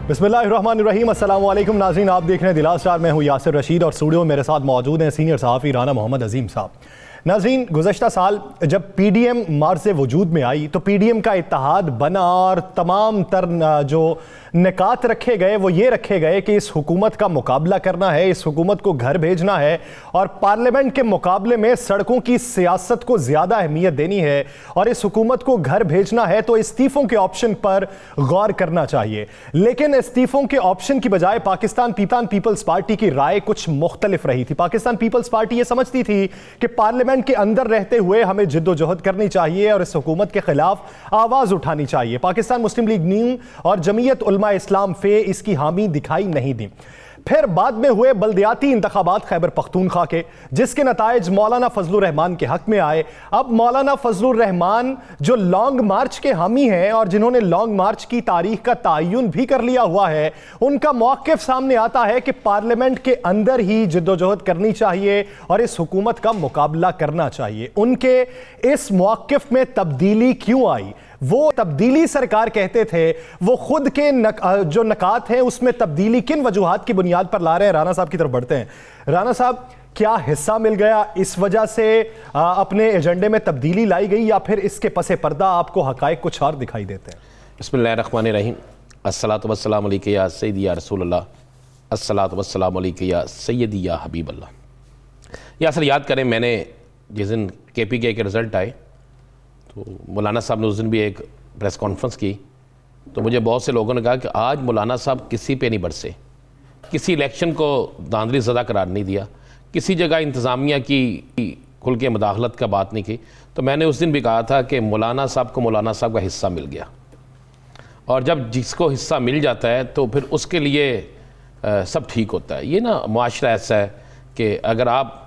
बिस्मिल्लाहिर्रहमानिर्रहीम, अस्सलाम वालेकुम नाज़रीन, आप देख रहे हैं दिलार स्टार। मैं हूँ यासिर रशीद और स्टूडियो में मेरे साथ मौजूद हैं सीनियर सहाफ़ी राना मोहम्मद अजीम साहब। नाज़रीन, गुज़श्ता साल जब पीडीएम मार्ज़ वजूद में आई तो पीडीएम का इत्तेहाद बना और तमाम तर जो निकात रखे गए वो ये रखे गए कि इस हुकूमत का मुकाबला करना है, इस हुकूमत को घर भेजना है और पार्लियामेंट के मुकाबले में सड़कों की सियासत को ज़्यादा अहमियत देनी है और इस हुकूमत को घर भेजना है तो इस्तीफ़ों के ऑप्शन पर गौर करना चाहिए। लेकिन इस्तीफ़ों के ऑप्शन की बजाय पाकिस्तान पीपल्स पार्टी की राय कुछ मुख्तलिफ रही थी। पाकिस्तान पीपल्स पार्टी ये समझती थी कि पार्लियामेंट के अंदर रहते हुए हमें जिद्दोजहद करनी चाहिए और इस हुकूमत के खिलाफ आवाज़ उठानी चाहिए। पाकिस्तान मुस्लिम लीग न्यू और जमीयत उलमा इस्लाम फे इसकी हामी दिखाई नहीं दी। फिर बाद में हुए बल्दियाती इंतखाबात खैबर पख्तूनख्वा के, जिसके नताइज मौलाना फजलुर रहमान के हक में आए। अब मौलाना फजलुर रहमान जो लॉन्ग मार्च के हामी हैं और जिन्होंने लॉन्ग मार्च की तारीख का तयन भी कर लिया हुआ है, उनका मौक़िफ़ सामने आता है कि पार्लियामेंट के अंदर ही जिद्दोजहद करनी चाहिए और इस हुकूमत का मुकाबला करना चाहिए। उनके इस मौक़िफ़ में तब्दीली क्यों आई? वो तब्दीली सरकार कहते थे, वो खुद के जो नकात हैं उसमें तब्दीली किन वजूहात की बुनियाद पर ला रहे हैं? राना साहब की तरफ बढ़ते हैं। राना साहब, क्या हिस्सा मिल गया इस वजह से अपने एजेंडे में तब्दीली लाई गई या फिर इसके पसे पर्दा आपको हकायक कुछ और दिखाई देते हैं? बिस्मिल्लाहिर्रहमानिर्रहीम, अस्सलातु वस्सलामु अलैका या सय्यदी या रसूलल्लाह, अस्सलातु वस्सलामु अलैका या सय्यदी या हबीबल्लाह। या सर याद करें, मैंने जिस दिन KPK के रिज़ल्ट आए तो मौलाना साहब ने उस दिन भी एक प्रेस कॉन्फ्रेंस की, तो मुझे बहुत से लोगों ने कहा कि आज मौलाना साहब किसी पे नहीं बरसे, किसी इलेक्शन को धांधली ज़दा करार नहीं दिया, किसी जगह इंतज़ामिया की खुल के मुदाखलत का बात नहीं की। तो मैंने उस दिन भी कहा था कि मौलाना साहब को मौलाना साहब का हिस्सा मिल गया, और जब जिसको हिस्सा मिल जाता है तो फिर उसके लिए सब ठीक होता है। ये ना मुआशरा ऐसा है कि अगर आप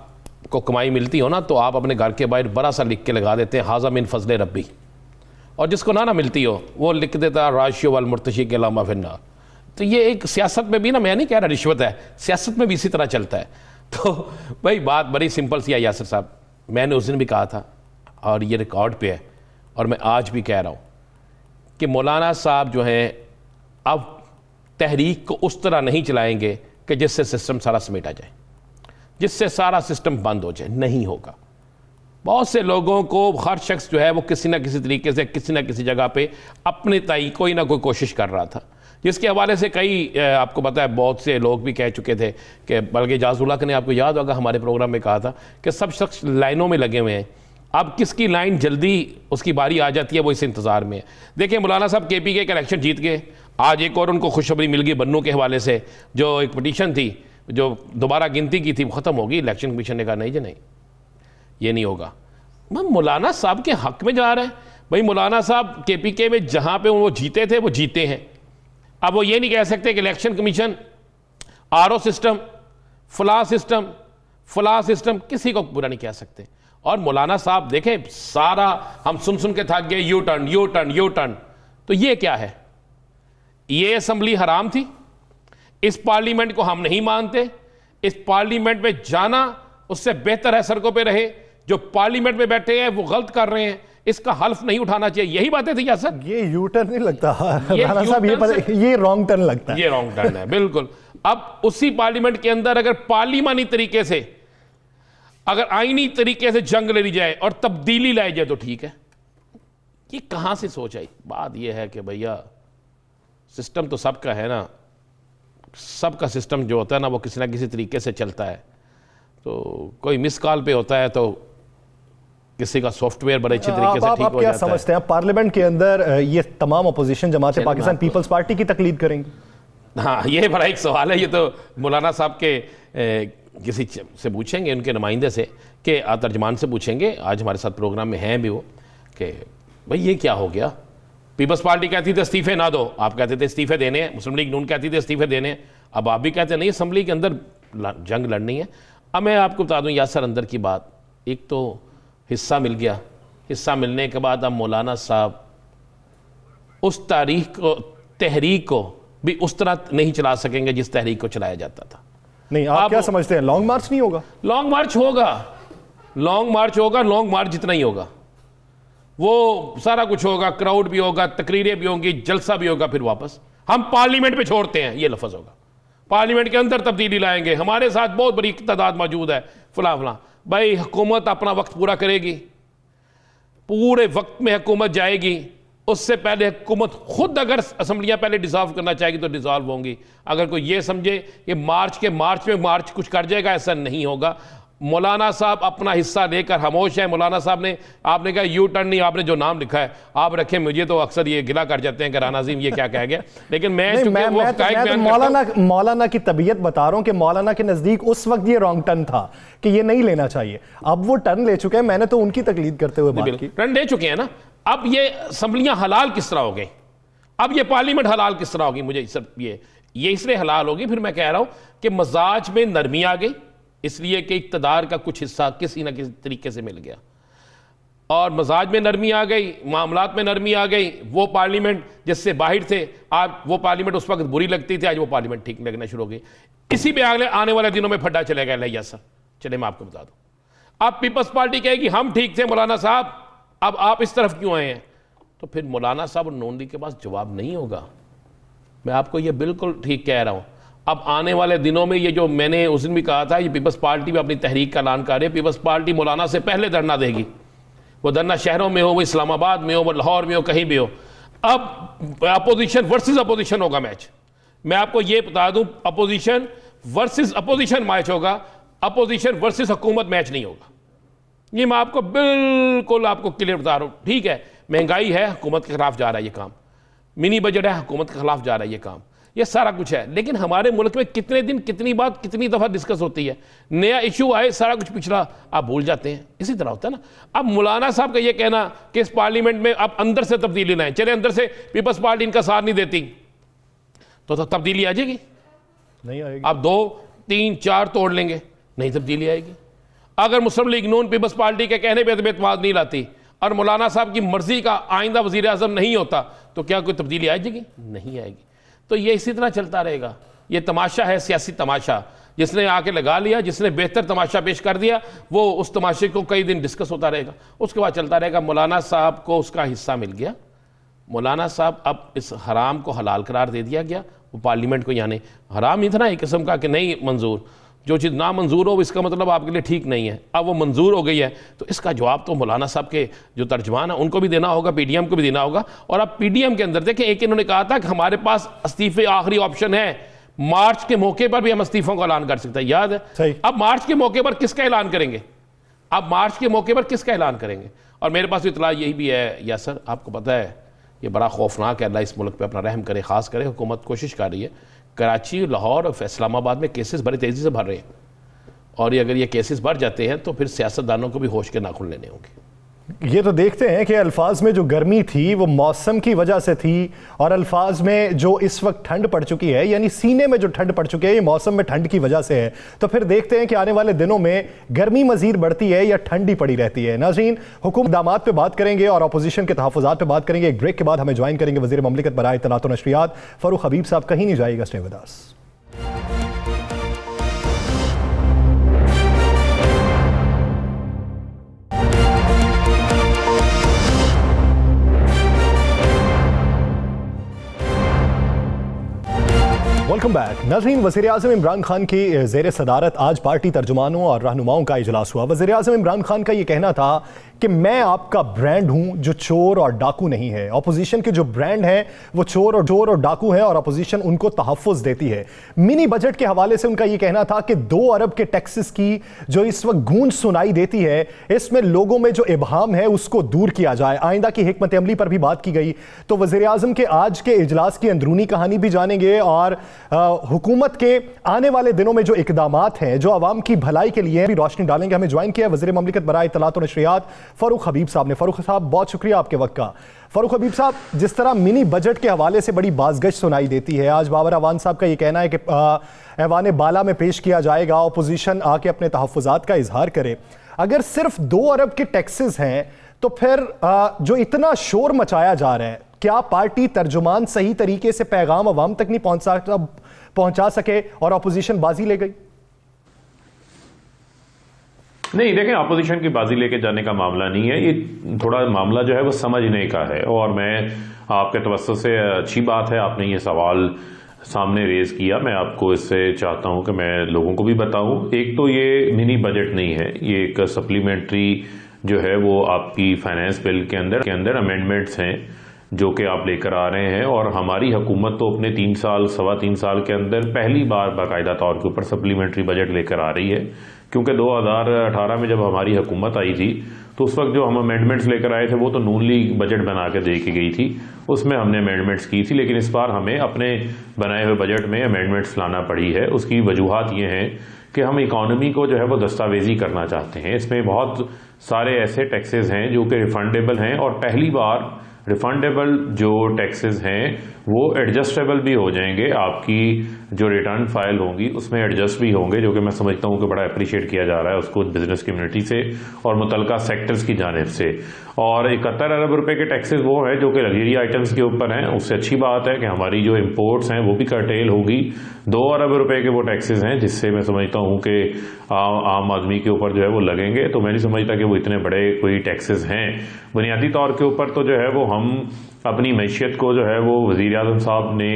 को कमाई मिलती हो ना तो आप अपने घर के बाहर बड़ा सा लिख के लगा देते हैं हाज़ा मिन फजले रब्बी, और जिसको ना मिलती हो वो लिख देता राशियो वाल मुर्तशी के लामा फिन्ना। तो ये एक सियासत में भी ना, मैं नहीं कह रहा रिश्वत है, सियासत में भी इसी तरह चलता है। तो भाई बात बड़ी सिंपल सी है यासिर साहब, मैंने उस दिन भी कहा था और ये रिकॉर्ड पे है और मैं आज भी कह रहा हूँ कि मौलाना साहब जो हैं अब तहरीक को उस तरह नहीं चलाएंगे कि जिससे सिस्टम सारा समेटा जाए, जिससे सारा सिस्टम बंद हो जाए। नहीं होगा। बहुत से लोगों को हर शख्स जो है वो किसी ना किसी तरीके से किसी ना किसी जगह पे अपने ताई कोई ना कोई कोशिश कर रहा था, जिसके हवाले से कई आपको पता है बहुत से लोग भी कह चुके थे कि बल्कि जाजुलक ने, आपको याद होगा हमारे प्रोग्राम में कहा था कि सब शख्स लाइनों में लगे हुए हैं, अब किसकी लाइन जल्दी उसकी बारी आ जाती है वो इस इंतज़ार में है। देखिए मौलाना साहब KPK का इलेक्शन जीत गए, आज एक और उनको खुशखबरी मिल गई बन्नू के हवाले से। जो एक पटिशन थी जो दोबारा गिनती की थी वो ख़त्म होगी, इलेक्शन कमीशन ने कहा नहीं जी नहीं, ये नहीं होगा। मौलाना साहब के हक में जा रहे हैं। भाई मौलाना साहब KPK में जहाँ पे वो जीते थे वो जीते हैं। अब वो ये नहीं कह सकते कि इलेक्शन कमीशन, RO सिस्टम, फला सिस्टम, किसी को बुरा नहीं कह सकते। और मौलाना साहब देखें, सारा हम सुन के थक गए, यू टर्न। तो ये क्या है? ये असम्बली हराम थी, इस पार्लियामेंट को हम नहीं मानते, इस पार्लियामेंट में जाना उससे बेहतर है सड़कों पे रहे। जो पार्लियामेंट में बैठे हैं वो गलत कर रहे हैं, इसका हल्फ नहीं उठाना चाहिए। यही बातें थी क्या सर? ये यू टर्न नहीं लगता राना साहब, ये रॉन्ग टर्न लगता है। ये रॉन्ग टर्न है बिल्कुल। अब उसी पार्लियामेंट के अंदर अगर पार्लियामानी तरीके से, अगर आईनी तरीके से जंग ले ली जाए और तब्दीली लाई जाए तो ठीक है। ये कहां से सोच आई? बात यह है कि भैया सिस्टम तो सबका है ना, सबका सिस्टम जो होता है ना वो किसी ना किसी तरीके से चलता है। तो कोई मिस कॉल पे होता है तो किसी का सॉफ्टवेयर बड़े अच्छे तरीके से ठीक हो जाता है। समझते हैं पार्लियामेंट के अंदर ये तमाम अपोजिशन जमातें पाकिस्तान पीपल्स पार्टी की तकलीद करेंगी? हाँ, ये बड़ा एक सवाल है। ये तो मौलाना साहब के किसी से पूछेंगे, उनके नुमाइंदे से, कि तर्जमान से पूछेंगे। आज हमारे साथ प्रोग्राम में हैं भी वो, कि भाई ये क्या हो गया? पीपल्स पार्टी कहती थी इस्तीफे ना दो, आप कहते थे इस्तीफे देने हैं। मुस्लिम लीग नून कहती थी इस्तीफे देने हैं, अब आप भी कहते हैं नहीं, असम्बली के अंदर जंग लड़नी है। अब मैं आपको बता दूं यासर अंदर की बात, एक तो हिस्सा मिल गया, हिस्सा मिलने के बाद अब मौलाना साहब उस तहरीक को भी उस तरह नहीं चला सकेंगे जिस तहरीक को चलाया जाता था। नहीं, आप क्या समझते हैं, लॉन्ग मार्च नहीं होगा? लॉन्ग मार्च होगा, लॉन्ग मार्च जितना ही होगा, वो सारा कुछ होगा, क्राउड भी होगा, तकरीरें भी होंगी, जलसा भी होगा, फिर वापस हम पार्लियामेंट पे छोड़ते हैं, ये लफ्ज़ होगा। पार्लियामेंट के अंदर तब्दीली लाएंगे, हमारे साथ बहुत बड़ी तादाद मौजूद है, फला फला। भाई हुकूमत अपना वक्त पूरा करेगी, पूरे वक्त में हुकूमत जाएगी, उससे पहले हुकूमत खुद अगर असम्बलियाँ पहले डिसॉल्व करना चाहेगी तो डिसॉल्व होंगी। अगर कोई ये समझे कि मार्च में मार्च कुछ कर जाएगा, ऐसा नहीं होगा। मौलाना साहब अपना हिस्सा लेकर खामोश है। मौलाना साहब ने, आपने कहा यू टर्न नहीं, आपने जो नाम लिखा है आप रखें, मुझे तो अक्सर ये गिला कर जाते हैं कि राना अज़ीम ये क्या कह गया, लेकिन मैं मौलाना की तबीयत बता रहा हूं कि मौलाना के नजदीक उस वक्त ये रॉन्ग टर्न था कि ये नहीं लेना चाहिए, अब वो टर्न ले चुके हैं। मैंने तो उनकी तकलीद करते हुए बात की। टर्न ले चुके हैं ना। अब ये असम्बलियां हलाल किस तरह हो गई, अब ये पार्लियामेंट हलाल किस तरह होगी, मुझे ये इसलिए हलाल होगी, फिर मैं कह रहा हूं कि मजाज में नरमी आ गई, इसलिए कि इक़्तिदार का कुछ हिस्सा किसी ना किसी तरीके से मिल गया, और मजाज में नरमी आ गई, मामलात में नरमी आ गई। वो पार्लियामेंट जिससे बाहर थे, आज वो पार्लियामेंट उस वक्त बुरी लगती थी, आज वो पार्लियामेंट ठीक लगना शुरू हो गई। इसी पे आने वाले दिनों में फड्डा चलेगा लैया सर। चले मैं आपको बता दूं, अब पीपल्स पार्टी कहेगी हम ठीक थे मौलाना साहब, अब आप इस तरफ क्यों आए हैं, तो फिर मौलाना साहब और नोंदी के पास जवाब नहीं होगा। मैं आपको ये बिल्कुल ठीक कह रहा हूं। अब आने वाले दिनों में ये जो मैंने उस दिन भी कहा था, ये पीपल्स पार्टी भी अपनी तहरीक का ऐलान कर रही है। पीपल्स पार्टी मौलाना से पहले धरना देगी, वो धरना शहरों में हो, वो इस्लामाबाद में हो, वो लाहौर में हो, कहीं भी हो। अब अपोजिशन वर्सेस अपोजिशन होगा मैच। मैं आपको ये बता दूं, अपोजिशन वर्सेस अपोजिशन मैच होगा, अपोजिशन वर्सेस हुकूमत मैच नहीं होगा। ये मैं आपको बिल्कुल क्लियर बता रहा हूं। ठीक है, महंगाई है, हुकूमत के खिलाफ जा रहा है ये काम, मिनी बजट है, हुकूमत के खिलाफ जा रहा है ये काम, ये सारा कुछ है। लेकिन हमारे मुल्क में कितने दिन, कितनी बात, कितनी दफ़ा डिस्कस होती है, नया इशू आए सारा कुछ पिछला आप भूल जाते हैं। इसी तरह होता है ना। अब मौलाना साहब का ये कहना कि इस पार्लियामेंट में अब अंदर से तब्दीली लाएं, चले अंदर से पीपल्स पार्टी इनका साथ नहीं देती तो तब्दीली आ जाएगी? नहीं आएगी। अब 2, 3, 4 तोड़ लेंगे, नहीं तब्दीली आएगी। अगर मुस्लिम लीग नून पीपल्स पार्टी के कहने पर एतमाद नहीं लाती और मौलाना साहब की मर्जी का आइंदा वज़ीर आज़म नहीं होता तो क्या कोई तब्दीली आ जाएगी? नहीं आएगी। तो ये इसी तरह चलता रहेगा। ये तमाशा है, सियासी तमाशा। जिसने आके लगा लिया, जिसने बेहतर तमाशा पेश कर दिया, वो उस तमाशे को कई दिन डिस्कस होता रहेगा, उसके बाद चलता रहेगा। मौलाना साहब को उसका हिस्सा मिल गया, मौलाना साहब अब इस हराम को हलाल करार दे दिया गया। वो पार्लियामेंट को, यानी हराम इतना एक किस्म का कि नहीं मंजूर, जो चीज़ ना मंजूर हो इसका मतलब आपके लिए ठीक नहीं है। अब वो मंजूर हो गई है तो इसका जवाब तो मौलाना साहब के जो तर्जमान है उनको भी देना होगा, पीडीएम को भी देना होगा। और अब पीडीएम के अंदर देखें, एक इन्होंने कहा था कि हमारे पास इस्तीफे आखिरी ऑप्शन है, मार्च के मौके पर भी हम इस्तीफों का ऐलान कर सकते हैं, याद है? सही। अब मार्च के मौके पर किसका ऐलान करेंगे? अब मार्च के मौके पर किसका ऐलान करेंगे? और मेरे पास इतला यही भी है यासर, आपको पता है ये बड़ा खौफनाक है, अल्लाह इस मुल्क पर अपना रहम करे, खास करे। हुकूमत कोशिश कर रही है, कराची, लाहौर और इस्लामाबाद में केसेस बड़ी तेज़ी से बढ़ रहे हैं, और अगर ये केसेस बढ़ जाते हैं तो फिर सियासतदानों को भी होश के नाखून लेने होंगे। ये तो देखते हैं कि अल्फाज में जो गर्मी थी वो मौसम की वजह से थी, और अल्फाज में जो इस वक्त ठंड पड़ चुकी है, यानी सीने में जो ठंड पड़ चुकी है, ये मौसम में ठंड की वजह से है। तो फिर देखते हैं कि आने वाले दिनों में गर्मी मजीद बढ़ती है या ठंडी पड़ी रहती है। नाज़रीन, हुकूमत इक़दामात पे बात करेंगे और अपोजिशन के तहफ़्फ़ुज़ात पे बात करेंगे। एक ब्रेक के बाद हमें ज्वाइन करेंगे वज़ीर ममलिकत बराए इत्तलात व नशरियात फ़ारूक हबीब साहब। कहीं नहीं जाएगा, stay with us. Welcome back. नाज़रीन, वज़ीर आज़म इमरान खान की ज़ेर सदारत आज पार्टी तर्जुमानों और रहनुमाओं का इजलास हुआ। वज़ीर आज़म इमरान खान का ये कहना था कि मैं आपका ब्रांड हूं जो चोर और डाकू नहीं है। अपोजिशन के जो ब्रांड है वो चोर और डाकू है, और अपोजिशन उनको तहफ़्फ़ुज़ देती है। मिनी बजट के हवाले से उनका ये कहना था कि 2 अरब के टैक्सेस की जो इस वक्त गूंज सुनाई देती है, इसमें लोगों में जो इबहाम है उसको दूर किया जाए। आइंदा की हिकमत अमली पर भी बात की गई। तो वज़ीर आज़म के आज के इजलास की अंदरूनी कहानी भी जानेंगे, और हुकूमत के आने वाले दिनों में जो इकदामात हैं जो आवाम की भलाई के लिए भी रोशनी डालेंगे। हमें ज्वाइन किया वज़ीर ममलिकत बराए इत्तलात व नशरियात फ़ारूक हबीब साहब ने। फ़ारूक साहब, बहुत शुक्रिया आपके वक्त का। फ़ारूक हबीब साहब, जिस तरह मिनी बजट के हवाले से बड़ी बाज़गश सुनाई देती है, आज बाबर अवान साहब का ये कहना है कि ऐवान बाला में पेश किया जाएगा, अपोजिशन आके अपने तहफ़्फ़ुज़ात का इजहार करे। अगर सिर्फ 2 अरब के टैक्सेस हैं तो फिर जो इतना शोर मचाया जा रहा है, क्या पार्टी तर्जुमान सही तरीके से पैगाम अवाम तक नहीं पहुंचा सके और अपोजिशन बाजी ले गई? नहीं, देखें, अपोजिशन की बाजी लेके जाने का मामला नहीं है, ये थोड़ा मामला जो है वो समझने का है। और मैं आपके तवज्जो से अच्छी बात है आपने ये सवाल सामने रेज किया। मैं आपको इससे चाहता हूं कि मैं लोगों को भी बताऊं। एक तो ये मिनी बजट नहीं है, ये एक सप्लीमेंट्री जो है वो आपकी फाइनेंस बिल के अंदर अमेंडमेंट्स हैं जो कि आप लेकर आ रहे हैं। और हमारी हुकूमत तो अपने 3 साल 3.25 साल के अंदर पहली बार बाकायदा तौर के ऊपर सप्लीमेंट्री बजट लेकर आ रही है, क्योंकि 2018 में जब हमारी हुकूमत आई थी तो उस वक्त जो हम अमेंडमेंट्स लेकर आए थे वो तो नून लीग बजट बना के दे के गई थी, उसमें हमने अमेंडमेंट्स की थी। लेकिन इस बार हमें अपने बनाए हुए बजट में अमेंडमेंट्स लाना पड़ी है। उसकी वजूहात ये हैं कि हम इकॉनमी को जो है वो दस्तावेजी करना चाहते हैं। इसमें बहुत सारे ऐसे टैक्सेस हैं जो कि रिफंडेबल हैं, और पहली बार रिफंडेबल जो टैक्सेस हैं वो एडजस्टेबल भी हो जाएंगे। आपकी जो रिटर्न फाइल होंगी उसमें एडजस्ट भी होंगे, जो कि मैं समझता हूं कि बड़ा अप्रिशिएट किया जा रहा है उसको बिजनेस कम्युनिटी से और मुतलका सेक्टर्स की जानिब से। और 71 अरब रुपए के टैक्सेस वो हैं जो कि लग्जरी आइटम्स के ऊपर हैं। उससे अच्छी बात है कि हमारी जो इम्पोर्ट्स हैं वो भी कर्टेल होगी। 2 अरब रुपए के वो टैक्सेस हैं जिससे मैं समझता हूं कि आम आदमी के ऊपर जो है वो लगेंगे। तो मैं नहीं समझता कि वो इतने बड़े कोई टैक्सेस हैं। बुनियादी तौर के ऊपर तो जो है वो हम अपनी मैशियत को जो है वो वज़ीर आज़म साहब ने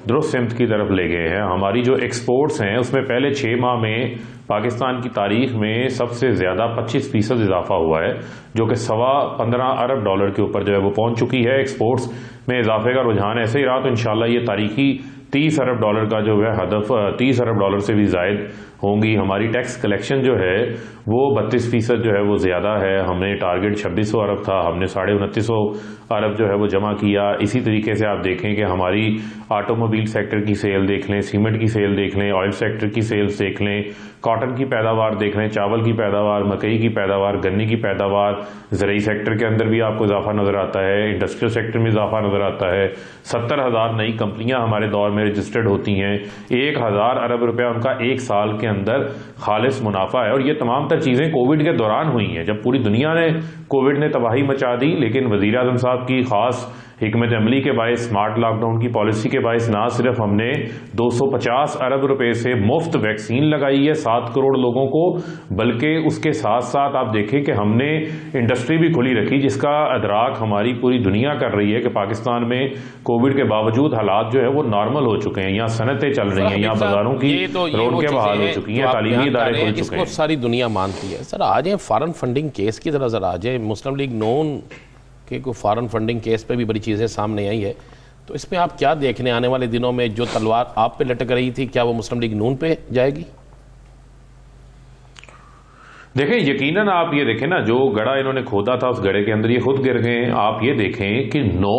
दुरुस्त सिमत की तरफ ले गए हैं। हमारी जो एक्सपोर्ट्स हैं उसमें पहले 6 माह में पाकिस्तान की तारीख में सबसे ज़्यादा 25% इजाफा हुआ है, जो कि $15.25 अरब के ऊपर जो है वो पहुंच चुकी है। एक्सपोर्ट्स में इजाफे का रुझान ऐसे ही रहा तो इंशाल्लाह ये तारीखी $30 अरब का जो है हदफ $30 अरब से भी ज़ायद होंगी। हमारी टैक्स कलेक्शन जो है वो 32% जो है वो ज़्यादा है। हमने टारगेट 2600 अरब था, हमने 2950 अरब जो है वो जमा किया। इसी तरीके से आप देखें कि हमारी ऑटोमोबाइल सेक्टर की सेल देख लें, सीमेंट की सेल देख लें, ऑयल सेक्टर की सेल्स देख लें, कॉटन की पैदावार देख लें, चावल की पैदावार, मकई की पैदावार, गन्ने की पैदावार, ज़रूरी सेक्टर के अंदर भी आपको इजाफा नज़र आता है, इंडस्ट्रियल सेक्टर में इजाफा नज़र आता है। 70,000 नई कंपनियां हमारे दौर में रजिस्टर्ड होती हैं। 1000 अरब रुपया उनका 1 साल के अंदर खालिस मुनाफा है। और ये तमाम तर चीज़ें कोविड के दौरान हुई हैं, जब पूरी दुनिया ने कोविड ने तबाही मचा दी। लेकिन वज़ीर आज़म साहब की ख़ास हिकमत अमली के बायस, स्मार्ट लॉकडाउन की पॉलिसी के बायस ना सिर्फ हमने 250 अरब रुपए से मुफ्त वैक्सीन लगाई है 7 करोड़ लोगों को, बल्कि उसके साथ साथ आप देखें कि हमने इंडस्ट्री भी खुली रखी, जिसका अदराक हमारी पूरी दुनिया कर रही है कि पाकिस्तान में कोविड के बावजूद हालात जो है वो नॉर्मल हो चुके हैं। यहाँ सनतें चल रही हैं, यहाँ बाजारों की रौनकें बहाल हो चुकी हैं, तालीमी इदारे खुल चुके हैं। सारी दुनिया मानती है। सर आ जाए फॉरेन फंडिंग केस की तरह जरा आ जाए। मुस्लिम लीग नून के को फॉरेन फंडिंग केस पे भी बड़ी चीज़ें सामने आई है, तो इसमें आप क्या देखने आने वाले दिनों में जो तलवार आप पे लटक रही थी, क्या वो मुस्लिम लीग नून पे जाएगी? देखें, यकीनन आप ये देखें ना, जो गड़ा इन्होंने खोदा था उस गड़े के अंदर ये खुद गिर गए। आप ये देखें कि 9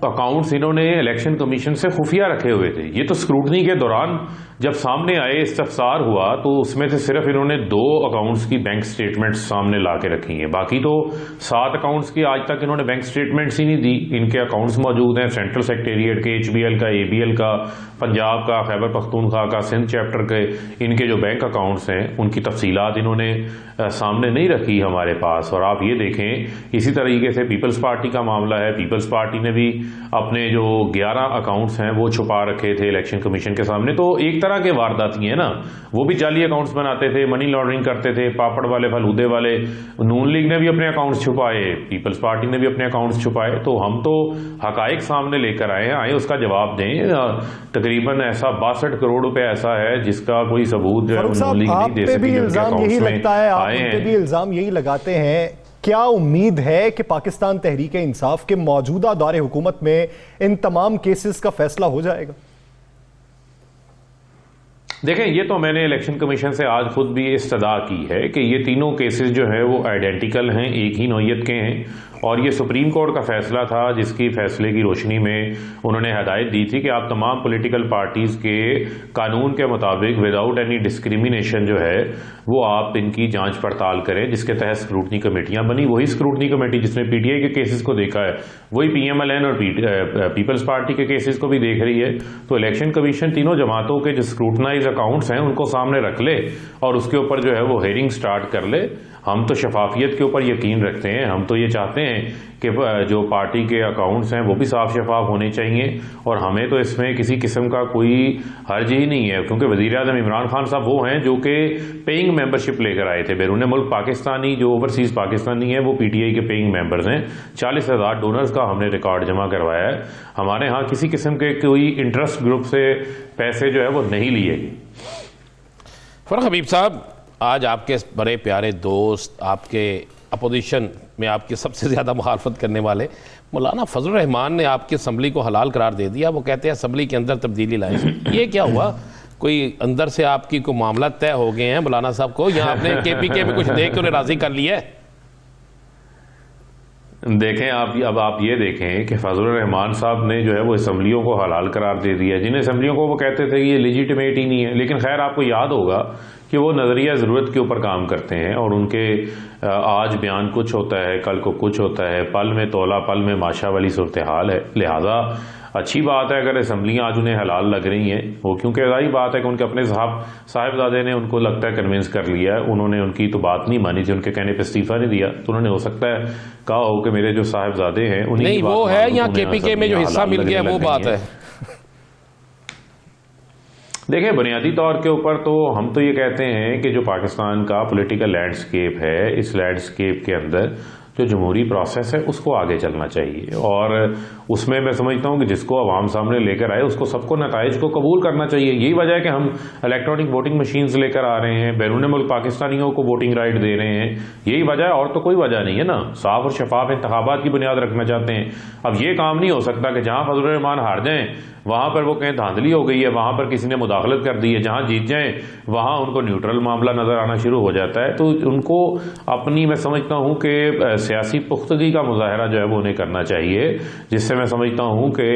अकाउंट्स इन्होंने इलेक्शन कमीशन से खुफिया रखे हुए थे। ये तो स्क्रूटनी के दौरान जब सामने आए, इस्तफसार हुआ, तो उसमें से सिर्फ इन्होंने 2 अकाउंट्स की बैंक स्टेटमेंट्स सामने ला के रखी हैं। बाकी तो 7 अकाउंट्स की आज तक इन्होंने बैंक स्टेटमेंट्स ही नहीं दी। इनके अकाउंट्स मौजूद हैं सेंट्रल सेक्रेटेरिएट के, HBL का, ABL का, पंजाब का, खैबर पख्तूनख्वा का, सिंध चैप्टर के। इनके जो बैंक अकाउंट्स हैं उनकी तफसीलात इन्होंने सामने नहीं रखी हमारे पास। और आप ये देखें, इसी तरीके से पीपल्स पार्टी का मामला है। पीपल्स पार्टी ने भी अपने जो 11 अकाउंट्स हैं वो छुपा रखे थे इलेक्शन कमीशन के सामने। तो एक तरह के वारदाती है ना, वो भी जाली अकाउंट्स बनाते थे, मनी लॉन्ड्रिंग करते थे, पापड़ वाले फलूदे वाले। नून लीग ने भी अपने अकाउंट्स छुपाए, पीपल्स पार्टी ने भी अपने अकाउंट्स छुपाए। तो हम तो हकाइक सामने लेकर आए उसका जवाब दें। तकरीबन ऐसा 62 करोड़ रुपए ऐसा है जिसका कोई सबूत जो है नून लीग नहीं दे सकी। यही लगता है आप उन पे भी इल्जाम यही लगाते हैं। क्या उम्मीद है कि पाकिस्तान तहरीक इंसाफ के मौजूदा दौरे हुकूमत में इन तमाम केसेस का फैसला हो जाएगा? देखें, ये तो मैंने इलेक्शन कमीशन से आज खुद भी इस्तदा की है कि ये तीनों केसेस जो है वो आइडेंटिकल हैं, एक ही नौयत के हैं। और ये सुप्रीम कोर्ट का फैसला था जिसकी फैसले की रोशनी में उन्होंने हदायत दी थी कि आप तमाम पॉलिटिकल पार्टीज़ के कानून के मुताबिक विदाउट एनी डिस्क्रिमिनेशन जो है वो आप इनकी जांच पड़ताल करें, जिसके तहत स्क्रूटनी कमेटियां बनी। वही स्क्रूटनी कमेटी जिसने PTI के केसेस को देखा है, वही PMLN और पीपल्स पार्टी के केसेस को भी देख रही है। तो इलेक्शन कमीशन तीनों जमातों के जो स्क्रूटनाइज अकाउंट्स हैं उनको सामने रख ले और उसके ऊपर जो है वो हेयरिंग स्टार्ट कर ले। हम तो शफाफियत के ऊपर यकीन रखते हैं। हम तो ये चाहते हैं कि जो पार्टी के अकाउंट्स हैं वो भी साफ शफाफ होने चाहिए, और हमें तो इसमें किसी किस्म का कोई हर्ज ही नहीं है, क्योंकि वज़ीर-ए-आज़म इमरान खान साहब वो हैं जो कि पेइंग मेंबरशिप लेकर आए थे। बैरून मुल्क पाकिस्तानी जो ओवरसीज़ पाकिस्तानी हैं वो PTI के पेइंग मेंबर्स हैं। 40,000 डोनर्स का हमने रिकॉर्ड जमा करवाया है। हमारे यहाँ किसी किस्म के कोई इंटरेस्ट ग्रुप से पैसे जो है वो नहीं लिए। फ़ारूक हबीब साहब, आज आपके बड़े प्यारे दोस्त, आपके अपोजिशन में आपकी सबसे ज़्यादा मुखालफत करने वाले मौलाना फजल रहमान ने आपकी असम्बली को हलाल करार दे दिया। वो कहते हैं असम्बली के अंदर तब्दीली लाई। ये क्या हुआ? कोई अंदर से आपकी कोई मामला तय हो गए हैं मौलाना साहब को, या आपने KPK में कुछ देख के उन्हें राज़ी कर लिया है? देखें अब आप ये देखें कि फजल रहमान साहब ने जो है वो असम्बलियों को हलाल करार दे दिया, जिन असम्बलियों को वो कहते थे कि ये लेजिटिमेट ही नहीं है। लेकिन खैर आपको याद होगा कि वो नज़रिया ज़रूरत के ऊपर काम करते हैं, और उनके आज बयान कुछ होता है, कल को कुछ होता है, पल में तोला पल में माशा वाली सूरत हाल है। लिहाजा अच्छी बात है अगर असम्बलियाँ आज उन्हें हलाल लग रही हैं, वो क्योंकि ज़ाहिर बात है कि उनके अपने साहिबजादे ने उनको लगता है कन्विंस कर लिया है। उन्होंने उनकी तो बात नहीं मानी थी, उनके कहने पर इस्तीफ़ा नहीं दिया, तो उन्होंने हो सकता है कहा हो कि मेरे जो साहिबजादे हैं उन्हीं नहीं, वो है या KPK में जो हिस्सा मिल गया वो बात है। देखिए, बुनियादी तौर के ऊपर तो हम तो ये कहते हैं कि जो पाकिस्तान का पॉलिटिकल लैंडस्केप है, इस लैंडस्केप के अंदर जो जमहूरी प्रोसेस है उसको आगे चलना चाहिए, और उसमें मैं समझता हूँ कि जिसको अवाम सामने लेकर आए उसको सबको नताइज को कबूल करना चाहिए। यही वजह है कि हम इलेक्ट्रॉनिक वोटिंग मशीन्स लेकर आ रहे हैं, बैरून मुल्क पाकिस्तानियों को वोटिंग राइट दे रहे हैं। यही वजह है, और तो कोई वजह नहीं है ना। साफ और शफाफ इंतखाबात की बुनियाद रखना चाहते हैं। अब ये काम नहीं हो सकता कि जहाँ फजल रहमान हार जाएं वहाँ पर वो कहें धांधली हो गई है, वहाँ पर किसी ने मुदाखलत कर दी है, जहाँ जीत जाएं वहाँ उनको न्यूट्रल मामला नज़र आना शुरू हो जाता है। तो उनको अपनी, मैं समझता हूँ कि सियासी पुख्तगी का मुजाहरा जो है वो उन्हें करना चाहिए, जिससे मैं समझता हूँ कि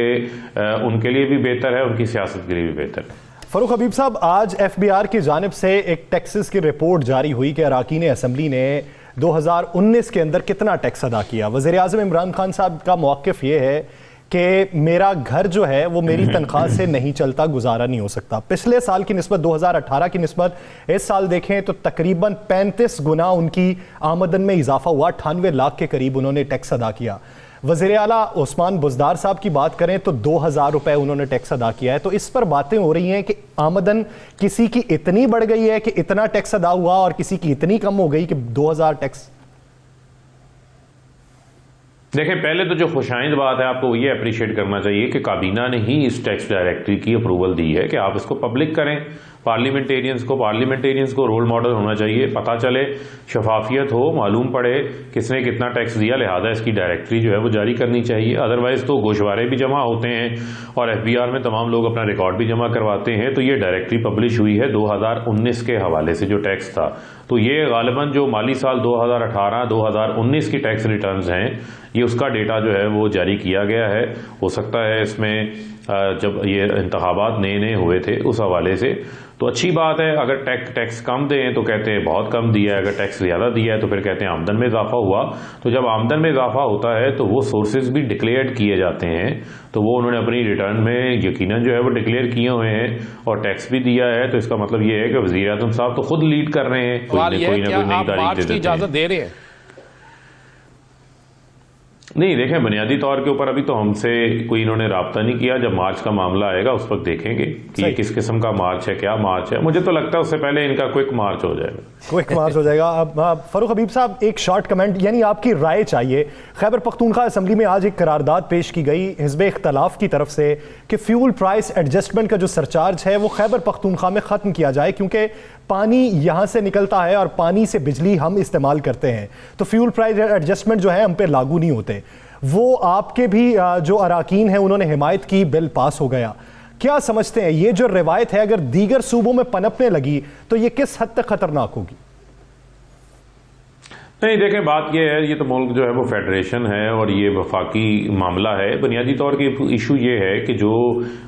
उनके लिए भी बेहतर है, उनकी सियासत के लिए भी बेहतर है। फ़ारूक हबीब साहब, आज FBR की जानिब से एक टैक्सेस की रिपोर्ट जारी हुई कि अरकान असम्बली ने 2019 के अंदर कितना टैक्स अदा किया। वज़ीर-ए-आज़म इमरान खान साहब का मौक़िफ़ ये है कि मेरा घर जो है वो मेरी तनख्वाह से नहीं चलता, गुजारा नहीं हो सकता। पिछले साल की निस्बत 2018 की निस्बत इस साल देखें तो तकरीबन 35 गुना उनकी आमदन में इजाफा हुआ। 98 लाख के करीब उन्होंने टैक्स अदा किया। वज़ीर आला उस्मान बुज़दार साहब की बात करें तो 2000 रुपए उन्होंने टैक्स अदा किया है। तो इस पर बातें हो रही हैं कि आमदन किसी की इतनी बढ़ गई है कि इतना टैक्स अदा हुआ, और किसी की इतनी कम हो गई कि 2000 टैक्स। देखिए, पहले तो जो खुशाइंद बात है आपको ये अप्रिशिएट करना चाहिए कि काबीना ने ही इस टैक्स डायरेक्टरी की अप्रूवल दी है कि आप इसको पब्लिक करें। पार्लियामेंटेरियंस को रोल मॉडल होना चाहिए, पता चले, शफाफियत हो, मालूम पड़े किसने कितना टैक्स दिया, लिहाजा इसकी डायरेक्टरी जो है वो जारी करनी चाहिए। अदरवाइज़ तो गोशवारे भी जमा होते हैं और FBR में तमाम लोग अपना रिकॉर्ड भी जमा करवाते हैं। तो ये डायरेक्टरी पब्लिश हुई है 2019 के हवाले से जो टैक्स था, तो ये गालिबन जो माली साल 2018-2019 की टैक्स रिटर्न्स हैं, ये उसका डेटा जो है वो जारी किया गया है। हो सकता है इसमें जब ये इंतखाबात नए नए हुए थे उस हवाले से, तो अच्छी बात है। अगर टैक्स कम दें तो कहते हैं बहुत कम दिया है, अगर टैक्स ज़्यादा दिया है तो फिर कहते हैं आमदन में इजाफा हुआ। तो जब आमदन में इजाफा होता है तो वो सोर्सेज भी डिक्लेयर किए जाते हैं, तो वो उन्होंने अपनी रिटर्न में यकीनन जो है वो डिक्लेयर किए हुए हैं और टैक्स भी दिया है। तो इसका मतलब ये है कि वज़ीर-ए-आज़म साहब तो खुद लीड कर रहे हैं, कोई ना कोई नई तारीख दे इजाजत दे रहे हैं। नहीं, देखें, बुनियादी तौर के ऊपर अभी तो हमसे कोई इन्होंने राब्ता नहीं किया। जब मार्च का मामला आएगा उस वक्त देखेंगे कि ये किस किस्म का मार्च है, क्या मार्च है। मुझे तो लगता है उससे पहले इनका क्विक मार्च हो जाएगा। क्विक मार्च हो जाएगा। अब फ़ारूक हबीब साहब, एक शॉर्ट कमेंट, यानी आपकी राय चाहिए। खैबर पख्तूनख्वा असम्बली में आज एक करारदाद पेश की गई हिज़्ब इख्तलाफ की तरफ से कि फ्यूल प्राइस एडजस्टमेंट का जो सरचार्ज है वो खैबर पख्तूनख्वा में ख़त्म किया जाए, क्योंकि पानी यहाँ से निकलता है और पानी से बिजली हम इस्तेमाल करते हैं, तो फ्यूल प्राइस एडजस्टमेंट जो है हम पे लागू नहीं होते। वो आपके भी जो अराकीन हैं उन्होंने हिमायत की, बिल पास हो गया। क्या समझते हैं ये जो रिवायत है अगर दीगर सूबों में पनपने लगी तो ये किस हद तक खतरनाक होगी? नहीं, देखें, बात यह है, ये तो मुल्क जो है वो फेडरेशन है और ये वफाकी मामला है। बुनियादी तौर की इशू ये है कि जो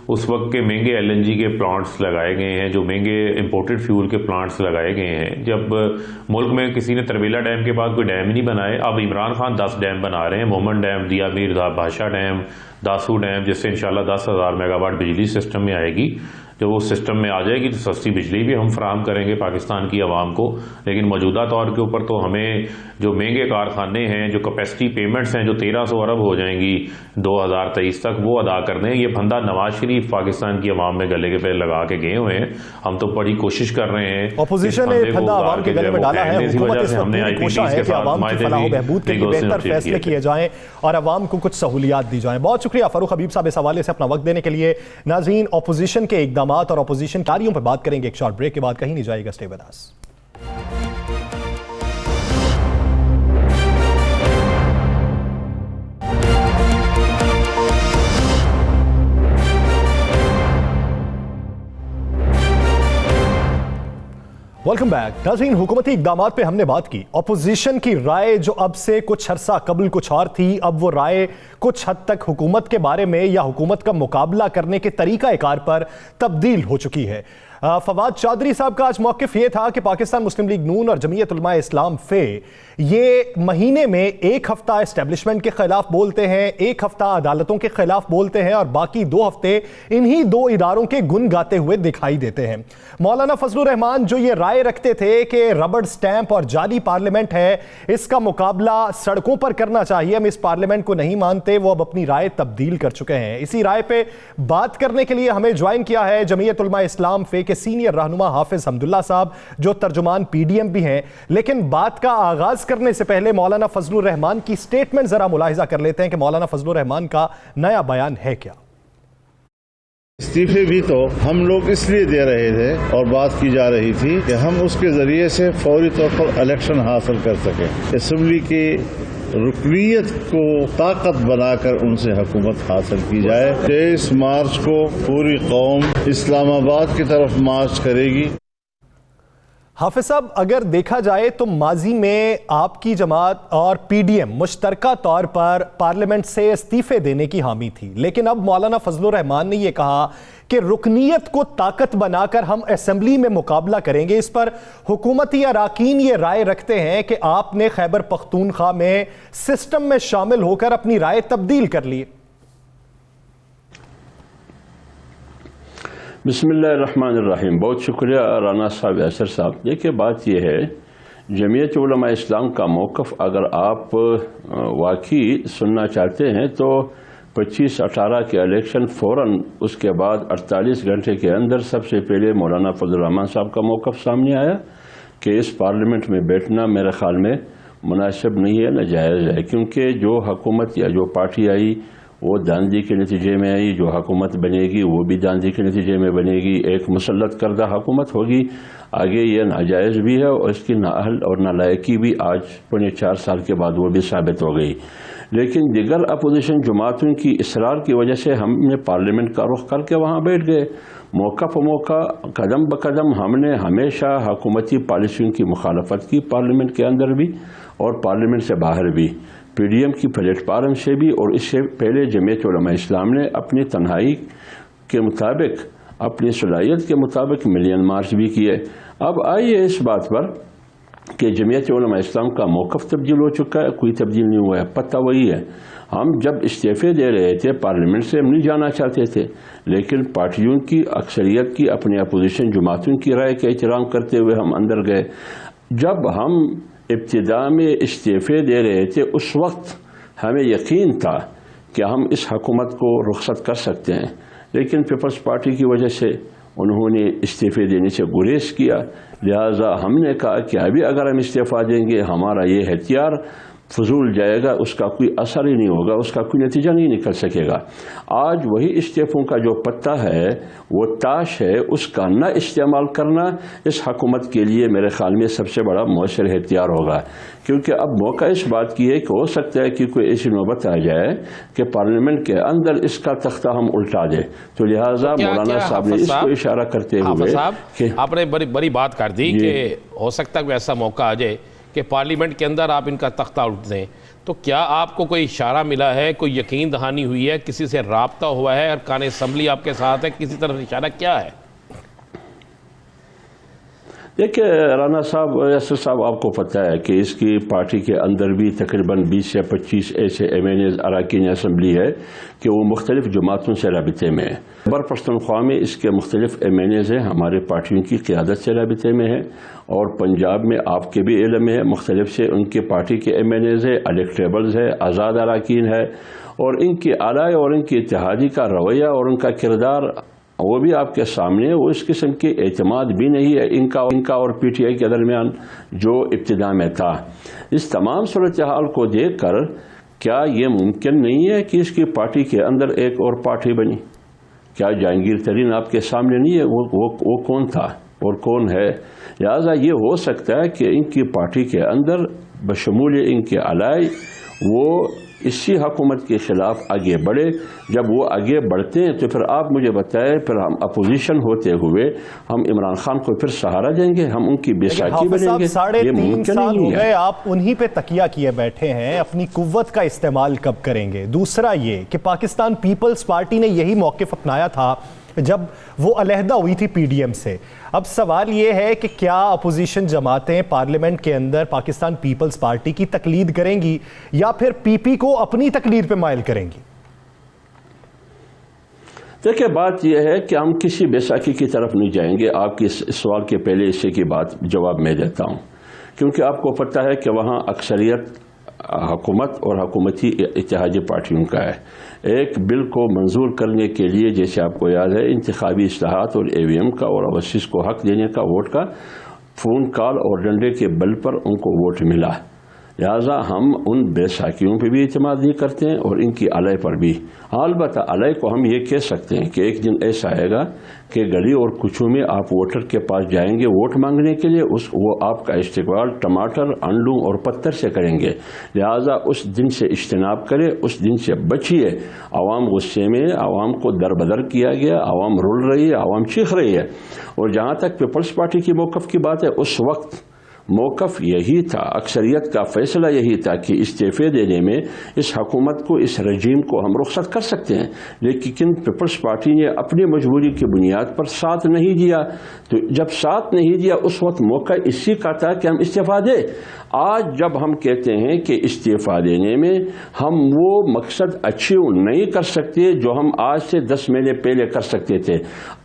उस वक्त के महंगे LNG के प्लांट्स लगाए गए हैं, जो महंगे इंपोर्टेड फ्यूल के प्लांट्स लगाए गए हैं, जब मुल्क में किसी ने तरबेला डैम के बाद कोई डैम ही नहीं बनाए, अब इमरान खान 10 डैम बना रहे हैं, मोमन डैम, दिया मीर बादशाह डैम, दासू डैम, जिससे इंशाल्लाह 10,000 मेगावाट बिजली सिस्टम में आएगी। जब वो सिस्टम में आ जाएगी तो सस्ती बिजली भी हम फराहम करेंगे पाकिस्तान की आवाम को। लेकिन मौजूदा तौर के ऊपर तो हमें जो महंगे कारखाने हैं, जो कैपेसिटी पेमेंट्स हैं जो 1300 अरब हो जाएंगी 2023 तक, वो अदा करने हैं। ये फंदा नवाज शरीफ पाकिस्तान की आवाम में गले के पे लगा के गए हुए हैं। हम तो बड़ी कोशिश कर रहे हैं। ऑपोजिशन ने फंदा आवाम के गले में डाला है। हुकूमत इस वक्त पूरी कोशिश है कि आवाम की फलाह बहबूद के लिए बेहतर फैसले किए जाएं और आवाम को कुछ सहूलियात दी जाएं। बहुत शुक्रिया फारूक हबीब साहब इस हवाले से अपना वक्त देने के लिए। नाज़रीन, ऑपोजिशन के इकदामात और ऑपोजिशन कार्यों पर बात करेंगे एक शॉर्ट ब्रेक के बाद। कहीं नहीं जाएगा, stay with us. Welcome back. नाज़रीन, हुकूमती इक़दामात पे हमने बात की। अपोजिशन की राय जो अब से कुछ अरसा कबल कुछ और थी, अब वो राय कुछ हद तक हुकूमत के बारे में या हुकूमत का मुकाबला करने के तरीक़ाकार पर तब्दील हो चुकी है। फवाद चौधरी साहब का आज मौक़िफ़ ये था कि पाकिस्तान मुस्लिम लीग नून और जमीयत उलमा इस्लाम फ़े ये महीने में एक हफ्ता इस्टेब्लिशमेंट के खिलाफ बोलते हैं, एक हफ्ता अदालतों के खिलाफ बोलते हैं और बाकी 2 हफ्ते इन्हीं 2 इदारों के गुन गाते हुए दिखाई देते हैं। मौलाना फजलुर रहमान जो ये राय रखते थे कि रबड़ स्टैंप और जाली पार्लियामेंट है, इसका मुकाबला सड़कों पर करना चाहिए, हम इस पार्लियामेंट को नहीं मानते, वो अब अपनी राय तब्दील कर चुके हैं। इसी राय पे बात करने के लिए हमें ज्वाइन किया है जमीयत उलमा इस्लाम फ़े के सीनियर रहनुमा हाफिज हमदुल्ला साहब, जो तर्जुमान PDM भी हैं। लेकिन बात का आगाज करने से पहले मौलाना फजलुर रहमान की स्टेटमेंट जरा मुलाहिजा कर लेते हैं कि मौलाना फजलुर रहमान का नया बयान है क्या। इस्तीफे भी तो हम लोग इसलिए दे रहे थे और बात की जा रही थी कि हम उसके जरिए से फौरी तौर पर इलेक्शन हासिल कर सकें, असेंबली की रुकनीयत को ताकत बनाकर उनसे हुकूमत हासिल की जाए। 23 मार्च को पूरी कौम इस्लामाबाद की तरफ मार्च करेगी। हाफिज साहब, अगर देखा जाए तो माजी में आपकी जमात और PDM मुश्तरका तौर पर पार्लियामेंट से इस्तीफे देने की हामी थी, लेकिन अब मौलाना फजलुर रहमान ने यह कहा कि रुकनीयत को ताकत बनाकर हम असेंबली में मुकाबला करेंगे। इस पर हुकूमती अराकीन ये राय रखते हैं कि आपने खैबर पख्तूनख्वा में सिस्टम में शामिल होकर अपनी राय तब्दील कर ली। बिस्मिल्लाहिर्रहमानिर्रहीम। बहुत शुक्रिया राना साहब, यासर साहब। देखिए, बात यह है, जमीयत उलमा इस्लाम का मौक़िफ़ अगर आप वाकई सुनना चाहते हैं तो 25-18 के इलेक्शन फ़ौरन उसके बाद 48 घंटे के अंदर सबसे पहले मौलाना फजलुर रहमान साहब का मौक़िफ़ सामने आया कि इस पार्लियामेंट में बैठना मेरे ख़्याल में मुनासिब नहीं है, नाजायज़ है। क्योंकि जो हुकूमत या जो पार्टी आई वो दांधी के नतीजे में आई, जो हुकूमत बनेगी वो भी दांधी के नतीजे में बनेगी, एक मुसल्लत करदा हुकूमत होगी। आगे ये नाजायज़ भी है और इसकी नाअहल और नालायकी भी आज 4 साल के बाद वो भी साबित हो गई। लेकिन दिगर अपोजिशन जमातों की इसरार की वजह से हमने पार्लियामेंट का रुख करके वहाँ बैठ गए। मौका प मौका, कदम ब कदम हमने हमेशा हुकूमती पॉलिसियों की मुखालफत की, पार्लियामेंट के अंदर भी और पार्लियामेंट से बाहर भी, PDM की प्लेटफार्म से भी, और इससे पहले जमीयत उलमा इस्लाम ने अपनी तन्हाई के मुताबिक, अपनी सलाहियत के मुताबिक मिलियन मार्च भी किए। अब आइए इस बात पर कि जमीयत उलमा इस्लाम का मौक़िफ़ तब्दील हो चुका है, कोई तब्दील नहीं हुआ है, पता वही है। हम जब इस्तीफ़े दे रहे थे पार्लियामेंट से, हम नहीं जाना चाहते थे, लेकिन पार्टियों की अक्सरियत की, अपने अपोजिशन जमातों की राय का एहतराम करते हुए हम अंदर गए। जब हम इब्तिदा में इस्तीफ़े दे रहे थे उस वक्त हमें यकीन था कि हम इस हुकूमत को रुखसत कर सकते हैं, लेकिन पीपल्स पार्टी की वजह से उन्होंने इस्तीफ़े देने से गुरेज किया। लिहाजा हमने कहा कि अभी अगर हम इस्तीफ़ा देंगे हमारा ये हथियार फजूल जाएगा, उसका कोई असर ही नहीं होगा, उसका कोई नतीजा नहीं निकल सकेगा। आज वही इस्तीफ़ों का जो पत्ता है, वो ताश है, उसका न इस्तेमाल करना इस हुकूमत के लिए मेरे ख्याल में सबसे बड़ा मौसर हथियार होगा। क्योंकि अब मौका इस बात की है कि हो सकता है कि कोई ऐसी नौबत आ जाए कि पार्लियामेंट के अंदर इसका तख्ता हम उल्टा दें। तो लिहाजा मौलाना साहब ने इसको इशारा करते हुए कि आपने बड़ी बात कर दी कि हो सकता है ऐसा मौका आ जाए कि पार्लियामेंट के अंदर आप इनका तख्ता उल्ट दें। तो क्या आपको कोई इशारा मिला है, कोई यकीन दहानी हुई है, किसी से राब्ता हुआ है, अरकान असम्बली आपके साथ है, किसी तरफ इशारा क्या है? देखिए राना साहब, यासर साहब, आपको पता है कि इसकी पार्टी के अंदर भी तकरीबन 20 या 25 ऐसे MNAs अरकान असम्बली है कि वो मुख्तलिफ जमातों से राबिते में है। खैबर पख्तूनख्वा में इसके मुख्तलिफ MNAs हैं, हमारे पार्टियों की क़ियादत से राबिते में है, और पंजाब में आपके भी इल्म है मुख्तलिफ से उनके पार्टी के MNAs है, इलेक्टेबल्स है, आज़ाद अरकान है, और इनकी आलाई और इनकी इत्तेहादी का रवैया और उनका किरदार वो भी आपके सामने है। वो इस किस्म के एतमाद भी नहीं है इनका और PTI के दरमियान जो इब्तिदा में था। इस तमाम सूरत हाल को देख कर क्या ये मुमकिन नहीं है कि इसकी पार्टी के अंदर एक और पार्टी बनी? क्या जहांगीर तरीन आपके सामने नहीं है? वो कौन था और कौन है? लिहाजा ये हो सकता है कि इनकी पार्टी के अंदर बशमूल इनके अलाई वो इसी हुकूमत के खिलाफ आगे बढ़े। जब वो आगे बढ़ते हैं तो फिर आप मुझे बताएं, फिर हम अपोजिशन होते हुए हम इमरान खान को फिर सहारा देंगे, हम उनकी बेसाखी बनेंगे? 3.5 साल हो गए आप उन्हीं पे तकिया किए बैठे हैं, अपनी कुव्वत का इस्तेमाल कब करेंगे? दूसरा ये कि पाकिस्तान पीपल्स पार्टी ने यही मौक़िफ़ अपनाया था जब वो अलहदा हुई थी PDM से। अब सवाल ये है कि क्या अपोजिशन जमातें पार्लियामेंट के अंदर पाकिस्तान पीपल्स पार्टी की तकलीद करेंगी या फिर PP को अपनी तकलीद पे माइल करेंगी? देखिए बात यह है कि हम किसी बैसाखी की तरफ नहीं जाएंगे। आपके इस सवाल के पहले हिस्से की बात जवाब मैं देता हूँ, क्योंकि आपको पता है कि वहाँ अक्सरियत हुकूमत और हुकूमती इत्तेहादी पार्टियों का है। एक बिल को मंजूर करने के लिए, जैसे आपको याद है, इंतखाबी इस्लाहात और AVM का और ओवैसीज़ को हक देने का वोट का फ़ोन कॉल और डंडे के बल पर उनको वोट मिला। लिहाजा हम उन बैसाखियों पर भी इत्मीनान नहीं करते हैं और इनकी अलय पर भी। अलबत्ता अलय को हम ये कह सकते हैं कि एक दिन ऐसा आएगा कि गली और कुचों में आप वोटर के पास जाएंगे वोट मांगने के लिए, वो आपका इस्तेमाल टमाटर, अंडों और पत्थर से करेंगे। लिहाजा उस दिन से इज्तनाब करें, उस दिन से बचिए। आवाम गुस्से में, आवाम को दरबदर किया गया, आवाम रुल रही है, आवाम चीख रही है। और जहाँ तक पीपल्स पार्टी की मौक़िफ़ की बात है, उस वक्त मौक़िफ़ यही था, अक्सरियत का फैसला यही था कि इस्तीफ़े देने में इस हुकूमत को, इस रजीम को हम रुख्सत कर सकते हैं, लेकिन पीपल्स पार्टी ने अपनी मजबूरी की बुनियाद पर साथ नहीं दिया। तो जब साथ नहीं दिया उस वक्त मौका इसी का था कि हम इस्तीफ़ा दें। आज जब हम कहते हैं कि इस्तीफ़ा देने में हम वो मकसद अचीव नहीं कर सकते जो हम आज से 10 महीने पहले कर सकते थे।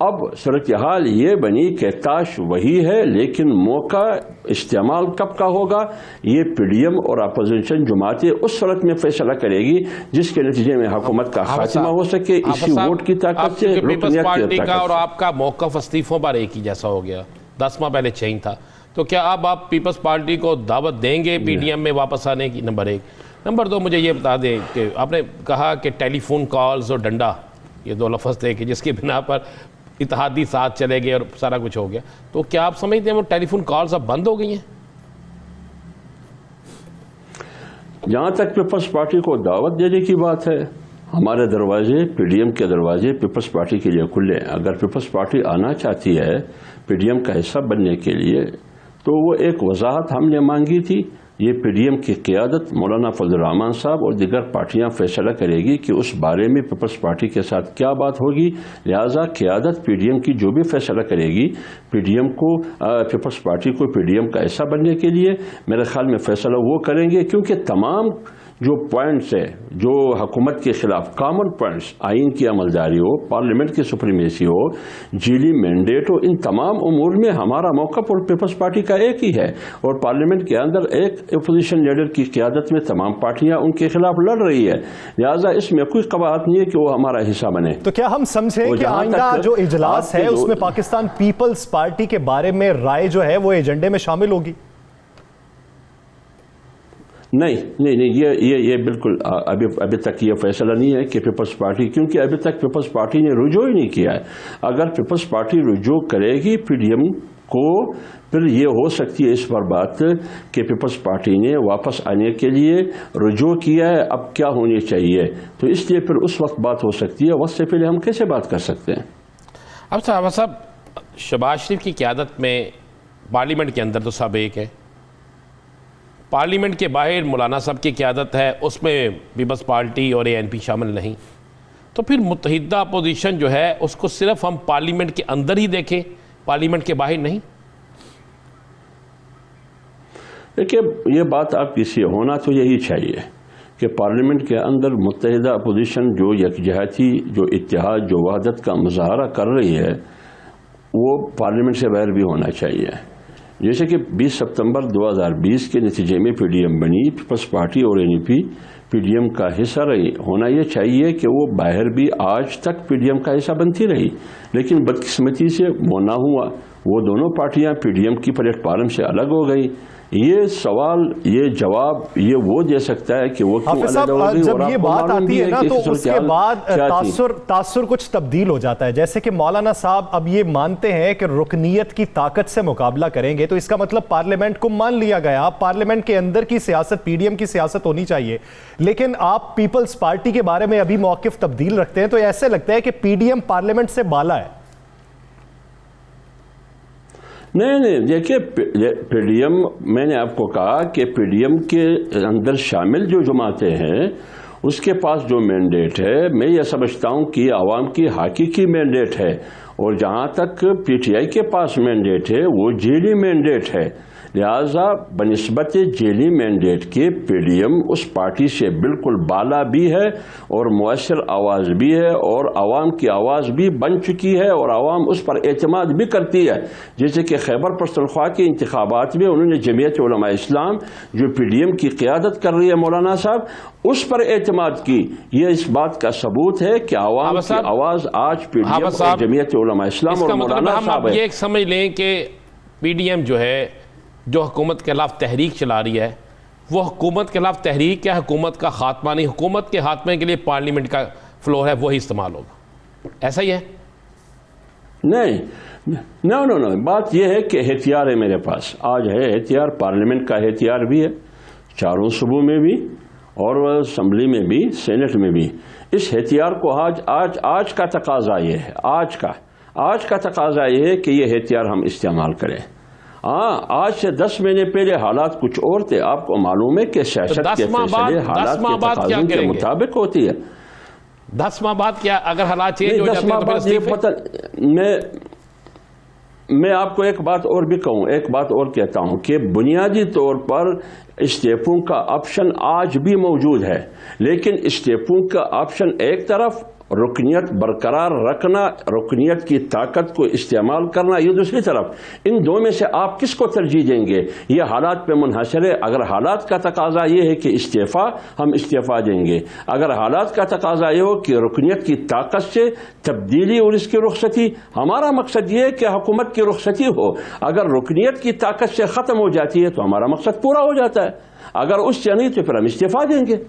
अब सूरत हाल ये बनी कि ताश वही है, लेकिन मौका इस्तेमाल कब का होगा ये PDM और अपोजिशन जमातें उस सूरत में फैसला करेगी जिसके नतीजे में हुकूमत का खात्मा हो सके, इसी वोट की ताकत से, पीपल्स पार्टी का और आपका मौक़िफ़ इस्तीफों पर एक ही जैसा हो गया। 10 माह पहले चेंज था, तो क्या अब आप पीपल्स पार्टी को दावत देंगे PDM में वापस आने की? नंबर 1। नंबर 2, मुझे ये बता दें कि आपने कहा कि टेलीफोन कॉल्स और डंडा, ये 2 लफ्ज़ थे कि जिसकी बिना पर इत्तेहादी साथ चले गए और सारा कुछ हो गया, तो क्या आप समझते हैं वो टेलीफोन कॉल्स अब बंद हो गई हैं? जहाँ तक पीपल्स पार्टी को दावत देने की बात है, हमारे दरवाजे, PDM के दरवाजे पीपल्स पार्टी के लिए खुले हैं। अगर पीपल्स पार्टी आना चाहती है PDM का हिस्सा बनने के लिए, तो वो एक वजाहत हमने मांगी थी। ये PDM की क़ियादत मौलाना फजल रहमान साहब और दीगर पार्टियां फैसला करेगी कि उस बारे में पीपल्स पार्टी के साथ क्या बात होगी। लिहाजा क़ियादत PDM की जो भी फैसला करेगी, PDM को, पीपल्स पार्टी को PDM का हिस्सा बनने के लिए मेरे ख्याल में फैसला वो करेंगे, क्योंकि तमाम जो पॉइंट्स है, जो हुकूमत के खिलाफ कॉमन पॉइंट्स, आइन की अमलदारी हो, पार्लियामेंट की सुप्रीमेसी हो, जीली मैंडेट हो, इन तमाम उमूर में हमारा मौक़िफ़ और पीपल्स पार्टी का एक ही है। और पार्लियामेंट के अंदर एक अपोजिशन लीडर की क़ियादत में तमाम पार्टियां उनके खिलाफ लड़ रही है। लिहाजा इसमें कोई कबाहत नहीं है कि वो हमारा हिस्सा बने। तो क्या हम समझें कि आइंदा जो इजलास है उसमें पाकिस्तान पीपल्स पार्टी के बारे में राय जो है वो एजेंडे में शामिल होगी? नहीं, ये बिल्कुल अभी तक ये फैसला नहीं है कि पीपल्स पार्टी, क्योंकि अभी तक पीपल्स पार्टी ने रुजू ही नहीं किया है। अगर पीपल्स पार्टी रुजू करेगी PDM को, फिर ये हो सकती है इस पर बात कि पीपल्स पार्टी ने वापस आने के लिए रुजू किया है, अब क्या होनी चाहिए। तो इसलिए फिर उस वक्त बात हो सकती है, वक्त से पहले हम कैसे बात कर सकते हैं? अब साहब, शहबाज शरीफ की क़ियादत में पार्लियामेंट के अंदर तो सब एक है, पार्लियामेंट के बाहर मौलाना साहब की क़ियादत है, उसमें पीपल्स पार्टी और ANP शामिल नहीं। तो फिर मुत्तहिदा अपोजिशन जो है उसको सिर्फ हम पार्लियामेंट के अंदर ही देखें, पार्लियामेंट के बाहर नहीं? देखिए, ये बात आप किसी होना तो यही चाहिए कि पार्लियामेंट के अंदर मुत्तहिदा अपोजिशन जो यकजहती, जो इत्तेहाद, जो वहदत का मुजाहरा कर रही है, वो पार्लियामेंट से बाहर भी होना चाहिए। जैसे कि 20 सितंबर 2020 के नतीजे में पीडीएम बनी, पीपल्स पार्टी और एनईपी पीडीएम का हिस्सा रही। होना ये चाहिए कि वो बाहर भी आज तक पीडीएम का हिस्सा बनती रही, लेकिन बदकिस्मती से वो ना हुआ। वो दोनों पार्टियां पीडीएम की प्लेटफार्म से अलग हो गई। ये सवाल, ये जवाब ये वो दे सकता है कि वो क्यों अलग हो गई। जब ये बात आती है ना, तो उसके बाद तासुर कुछ तब्दील हो जाता है। जैसे कि मौलाना साहब अब ये मानते हैं कि रुकनियत की ताकत से मुकाबला करेंगे, तो इसका मतलब पार्लियामेंट को मान लिया गया, पार्लियामेंट के अंदर की सियासत, पीडीएम की सियासत होनी चाहिए। लेकिन आप पीपल्स पार्टी के बारे में अभी मौकिफ तब्दील रखते हैं, तो ऐसे लगता है कि पीडीएम पार्लियामेंट से बाला है। नहीं, देखिए, पीडीएम, मैंने आपको कहा कि पीडीएम के अंदर शामिल जो जमातें हैं उसके पास जो मैंडेट है, मैं ये समझता हूं कि आवाम की हकीकी मैंडेट है। और जहां तक पीटीआई के पास मैंडेट है वो जेली मैंडेट है। लिहाजा बनिस्बत जेली मैंडेट के पीडीएम उस पार्टी से बिल्कुल बाला भी है और मुअस्सर आवाज़ भी है और आवाम की आवाज़ भी बन चुकी है और आवाम उस पर एतमाद भी करती है। जैसे कि खैबर पख्तूनख्वा के इंतखाबात में उन्होंने जमीयत उलमा इस्लाम जो पीडीएम की क़ियादत कर रही है मौलाना साहब, उस पर एतमाद की। ये इस बात का सबूत है कि आवाम की आवाज़ आज पीडीएम और जमीयत उलमा इस्लाम और मौलाना साहब है। ये एक समझ लें कि पीडीएम जो है, जो हुकूमत के खिलाफ तहरीक चला रही है, वो हुकूमत के खिलाफ तहरीक या हुकूमत का खात्मा नहीं, हुकूमत के खात्मे के लिए पार्लियामेंट का फ्लोर है वही इस्तेमाल होगा। ऐसा ही है? नहीं, नो, बात यह है कि एहतियार है मेरे पास, आज है एहतियार, पार्लियामेंट का एहतियार भी है, चारों सूबों में भी और असम्बली में भी, सेनेट में भी। इस एहतियार को आज का तकाजा ये है, आज का तकाजा ये है कि ये एहतियार हम इस्तेमाल करें। हाँ, आज से 10 महीने पहले हालात कुछ और थे। आपको मालूम है कि सियासत के फैसले हालात के तकाज़ों के मुताबिक होती है। 10 माह बाद क्या अगर हालात चेंज हो जाते हैं तो फिर पता, मैं आपको एक बात और भी कहूँ, एक बात और कहता हूँ कि बुनियादी तौर पर इस्तीफों का ऑप्शन आज भी मौजूद है, लेकिन इस्तीफों का ऑप्शन एक तरफ, रुकनियत बरकरार रखना, रुकनियत की ताकत को इस्तेमाल करना ये दूसरी तरफ। इन दो में से आप किसको तरजीह देंगे, ये हालात पे मुनहसर है। अगर हालात का तकाजा ये है कि इस्तीफ़ा, हम इस्तीफ़ा देंगे। अगर हालात का तकाजा ये हो कि रुकनियत की ताकत से तब्दीली और इसकी रुखसती, हमारा मकसद ये है कि हुकूमत की रुखसती हो। अगर रुकनियत की ताकत से ख़त्म हो जाती है तो हमारा मकसद पूरा हो जाता है, अगर उससे नहीं तो फिर हम इस्तीफ़ा देंगे।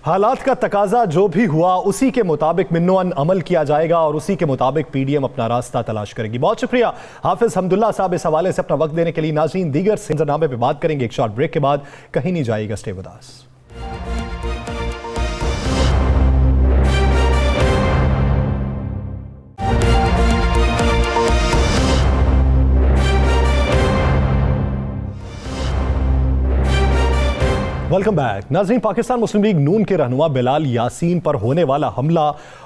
हालात का तकाजा जो भी हुआ उसी के मुताबिक मिन्नोअन अमल किया जाएगा और उसी के मुताबिक पीडीएम अपना रास्ता तलाश करेगी। बहुत शुक्रिया हाफिज हमदुल्ला साहब इस हवाले से अपना वक्त देने के लिए। नाज़रीन, दीगर सिलसिलेनामे पे बात करेंगे एक शॉर्ट ब्रेक के बाद, कहीं नहीं जाइएगा, stay with us. Welcome back. नाज़रीन, पाकिस्तान मुस्लिम लीग नून के रहनुमा बिलाल यासीन पर होने वाला हमला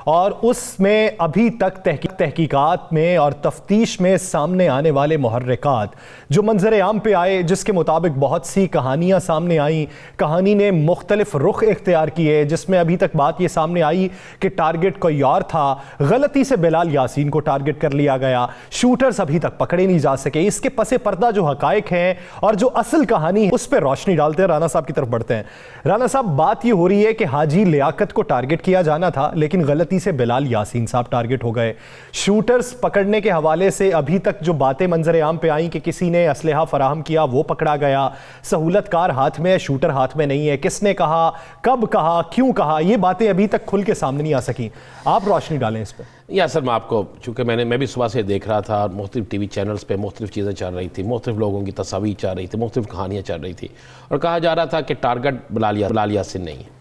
और उसमें अभी तक तहकीकात में और तफ्तीश में सामने आने वाले मुहर्रिकात जो मंजर आम पे आए, जिसके मुताबिक बहुत सी कहानियाँ सामने आई, कहानी ने मुख्तलिफ रुख इख्तियार किए, जिसमें अभी तक बात ये सामने आई कि टारगेट कोई और था, गलती से बिलाल यासीन को टारगेट कर लिया गया, शूटर्स अभी तक पकड़े नहीं जा सके। इसके पसे पर्दा जो हकायक हैं और जो असल कहानी है उस पर रोशनी डालते हैं। राना साहब की तरफ बढ़ते हैं। राना साहब, बात ये हो रही है कि हाजी लियाकत को टारगेट किया जाना था, लेकिन गलती से बिलाल यासीन साहब टारगेट हो गए। शूटर्स पकड़ने के हवाले से अभी तक जो बातें मंजर आम पे आई कि किसी ने असलहा फराहम किया, वो पकड़ा गया, सहूलतकार हाथ में है, शूटर हाथ में नहीं है, किसने कहा, कब कहा, क्यों कहा, ये बातें अभी तक खुल के सामने नहीं आ सकी। आप रोशनी डालें इस पर। या सर, मैं आपको, चूँकि मैं भी सुबह से देख रहा था, मुख्तलिफ टीवी चैनल्स पे मुख्तलिफ चीज़ें चल रही थी, मुख्तलिफ लोगों की तस्वीर चल रही थी, मुख्तलिफ कहानियाँ चल रही थी और कहा जा रहा था कि टारगेट बिलाल यासीन नहीं है।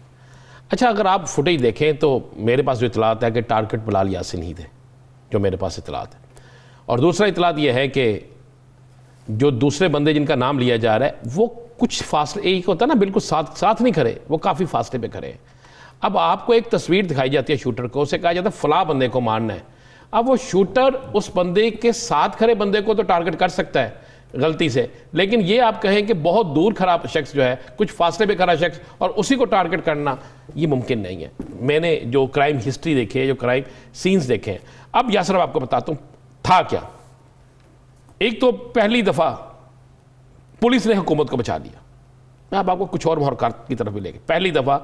अच्छा, अगर आप फुटेज देखें तो मेरे पास जो इतलात है कि टारगेट बिलाल यासीन ही थे, जो मेरे पास इतलात है। और दूसरा इतलात यह है कि जो दूसरे बंदे जिनका नाम लिया जा रहा है वो कुछ फासले, एक होता है ना, बिल्कुल साथ नहीं खड़े, वो काफ़ी फासले पे खड़े हैं। अब आपको एक तस्वीर दिखाई जाती है शूटर को, उसे कहा जाता है फला बंदे को मारना है। अब वो शूटर उस बंदे के साथ खड़े बंदे को तो टारगेट कर सकता है, गलती से, लेकिन ये आप कहें कि बहुत दूर खड़ा शख्स जो है, कुछ फासले पे खड़ा शख्स और उसी को टारगेट करना, ये मुमकिन नहीं है। मैंने जो क्राइम हिस्ट्री देखी है, जो क्राइम सीन्स देखे हैं, अब यासर आपको बताता हूँ था क्या। एक तो पहली दफ़ा पुलिस ने हुकूमत को बचा लिया, मैं अब आपको कुछ और मुहरक़ात की तरफ भी लेके, पहली दफ़ा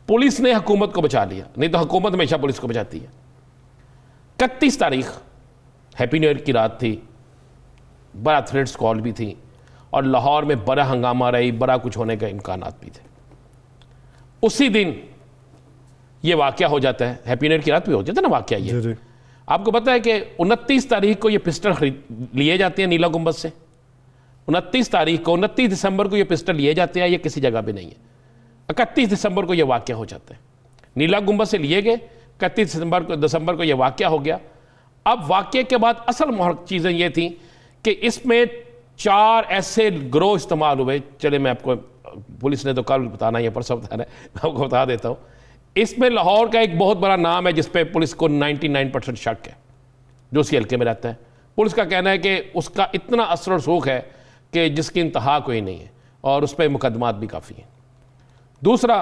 पुलिस ने हुकूमत को बचा लिया, नहीं तो हुकूमत हमेशा पुलिस को बचाती है। 31 तारीख हैप्पी न्यू ईयर की रात थी, बड़ा थ्रेड्स कॉल भी थी और लाहौर में बड़ा हंगामा रही, बड़ा कुछ होने के इम्कानात भी थे। उसी दिन ये वाक़या हो जाता है, हैप्पी न्यू ईयर की रात भी हो जाता है ना वाक़या ये। जी। आपको पता है कि 29 तारीख को ये पिस्टल खरीद लिए जाते हैं नीला गुंबद से, 29 तारीख को, 29 दिसंबर को ये पिस्टल लिए जाते हैं, ये किसी जगह पे नहीं है। 31 दिसंबर को ये वाक़या हो जाता है, नीला गुंबद से लिए गए, 31 दिसंबर को ये वाक़या हो गया। अब वाक़ये के बाद असल महत्वपूर्ण चीज़ें ये थी कि इसमें 4 ऐसे गिरोह इस्तेमाल हुए। चले मैं आपको, पुलिस ने तो कल बताना, ये परसों बताना है, मैं आपको बता देता हूँ। इसमें लाहौर का एक बहुत बड़ा नाम है जिस पे पुलिस को 99% शक है, जो उसी हल्के में रहता है। पुलिस का कहना है कि उसका इतना असर और सूख है कि जिसकी इंतहा कोई नहीं है और उस पर मुकदमात भी काफ़ी हैं। दूसरा,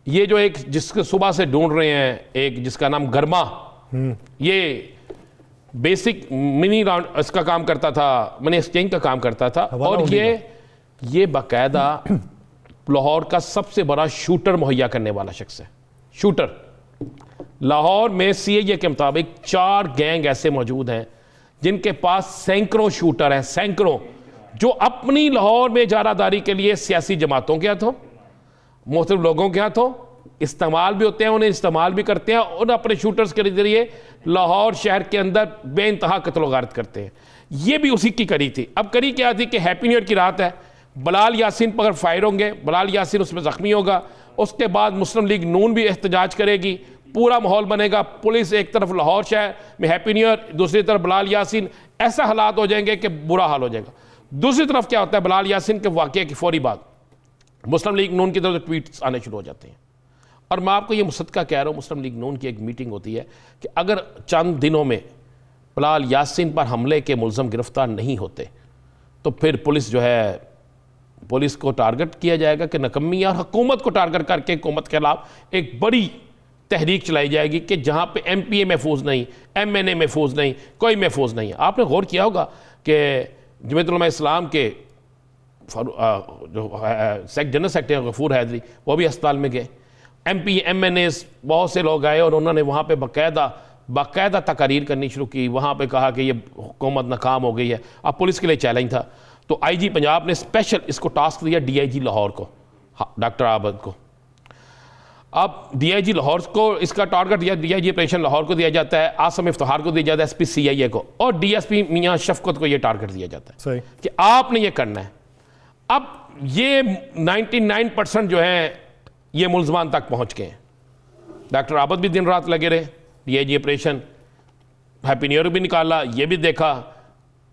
ये जो एक जिसके सुबह से ढूंढ रहे हैं, एक जिसका नाम गर्मा, ये बेसिक मिनी राउंड इसका काम करता था, मनी एक्सचेंज का काम करता था, और ये बाकायदा लाहौर का सबसे बड़ा शूटर मुहैया करने वाला शख्स है। शूटर लाहौर में सीएए के मुताबिक 4 गैंग ऐसे मौजूद हैं जिनके पास सैकड़ों शूटर हैं, सैकड़ों, जो अपनी लाहौर में इजारादारी के लिए सियासी जमातों के हाथों, मुख्तलिफ लोगों के हाथों इस्तेमाल भी होते हैं, उन्हें इस्तेमाल भी करते हैं और अपने शूटर्स के जरिए लाहौर शहर के अंदर बेइंतहा कत्ल गारत करते हैं। ये भी उसी की कड़ी थी। अब कड़ी क्या थी कि हैप्पी न्यू ईयर की रात है, बलाल यासीन पर फायर होंगे, बलाल यासीन उसमें ज़ख्मी होगा, उसके बाद मुस्लिम लीग नून भी एहतजाज करेगी, पूरा माहौल बनेगा, पुलिस एक तरफ लाहौर शहर में हैप्पी न्यू ईयर, दूसरी तरफ बलाल यासीन, ऐसा हालात हो जाएंगे कि बुरा हाल हो जाएगा। दूसरी तरफ क्या होता है, बलाल यासीन के वाक़ये की फौरी बाद मुस्लिम लीग नून की तरफ से ट्वीट्स आने शुरू हो जाते हैं। और मैं आपको ये मुसद्दक़ा कह रहा हूँ, मुस्लिम लीग नून की एक मीटिंग होती है कि अगर चंद दिनों में बलाल यासीन पर हमले के मुल्ज़म गिरफ्तार नहीं होते तो फिर पुलिस जो है, पुलिस को टारगेट किया जाएगा कि नकम्मी, और हुकूमत को टारगेट करके हुकूमत के खिलाफ एक बड़ी तहरीक चलाई जाएगी कि जहाँ पे MPA महफूज नहीं, MNA महफूज नहीं, कोई महफूज नहीं है। आपने गौर किया होगा कि जमीयत उलमा इस्लाम के जो जनरल सेक्रेटरी गफूर हैदरी, वो भी अस्पताल में गए, MPA MNAs बहुत से लोग आए और उन्होंने वहाँ पे बाकायदा तकारीर करनी शुरू की, वहाँ पे कहा कि ये हुकूमत नाकाम हो गई है। अब पुलिस के लिए चैलेंज था, तो IG पंजाब ने स्पेशल इसको टास्क दिया DIG लाहौर को, डॉक्टर आबद को। अब DIG लाहौर को इसका टारगेट दिया, DIG ऑपरेशन लाहौर को दिया जाता है, आसम इफ्तिखार को दिया जाता है, SP CIA को, और DSP मियाँ शफकत को ये टारगेट दिया जाता है सही कि आपने ये करना है। अब ये 99% जो है ये मुल्ज़मान तक पहुँच गए हैं। डॉक्टर आबद भी दिन रात लगे रहे, DIG operation, happy new year भी निकाला, ये भी देखा,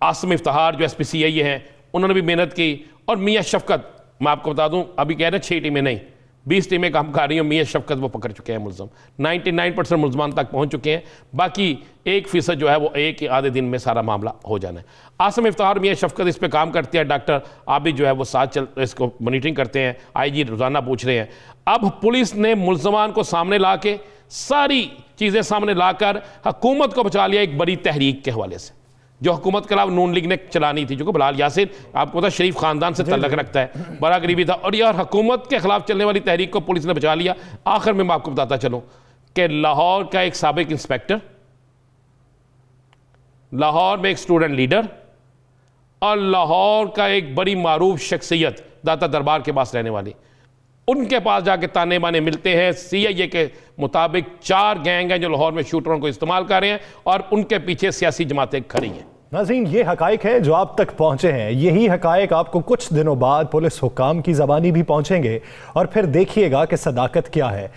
आसम इफ्तिखार जो SP CIA हैं उन्होंने भी मेहनत की, और मियाँ शफकत, मैं आपको बता दूं, अभी कह रहे हैं 6 टीमें नहीं 20 टीमें काम कर रही हैं, मियाँ शफकत वो पकड़ चुके हैं मुल्ज़म, 99% मुल्ज़मान तक पहुंच चुके हैं, बाकी 1% जो है वो एक आधे दिन में सारा मामला हो जाना है। आसम इफ्तिखार, मियाँ शफकत इस पर काम करते हैं, डॉक्टर आबिद जो है वो साथ इसको मॉनिटरिंग करते हैं, IG रोज़ाना पूछ रहे हैं। अब पुलिस ने मुल्ज़मान को सामने ला के, सारी चीज़ें सामने लाकर हुकूमत को बचा लिया एक बड़ी तहरीक के हवाले से, जो हुकूमत के खिलाफ नून लीग ने चलानी थी, जो कि बलाल यासीन आपको पता शरीफ खानदान से तल्लक रखता है, बड़ा गरीबी था, और यार हुकूमत के खिलाफ चलने वाली तहरीक को पुलिस ने बचा लिया। आखिर में मैं आपको बताता चलूं कि लाहौर का एक साबिक इंस्पेक्टर, लाहौर में एक स्टूडेंट लीडर, और लाहौर का एक बड़ी मारूफ शख्सियत दाता दरबार के पास रहने वाली, उनके पास जाके ताने बाने मिलते हैं। CIA के मुताबिक 4 गैंग हैं जो लाहौर में शूटरों को इस्तेमाल कर रहे हैं और उनके पीछे सियासी जमातें खड़ी हैं। नाज़रीन, ये हकाइक हैं जो आप तक पहुंचे हैं। यही हकाइक आपको कुछ दिनों बाद पुलिस हुक्काम की ज़बानी भी पहुंचेंगे, और फिर देखिएगा कि सदाकत क्या है,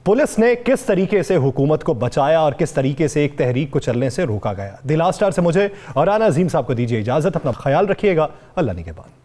पुलिस ने किस तरीके से हुकूमत को बचाया और किस तरीके से एक तहरीक को चलने से रोका गया। द लास्ट स्टार से मुझे और राना अजीम साहब को दीजिए इजाज़त। अपना ख्याल रखिएगा। अल्लाह निगहबान।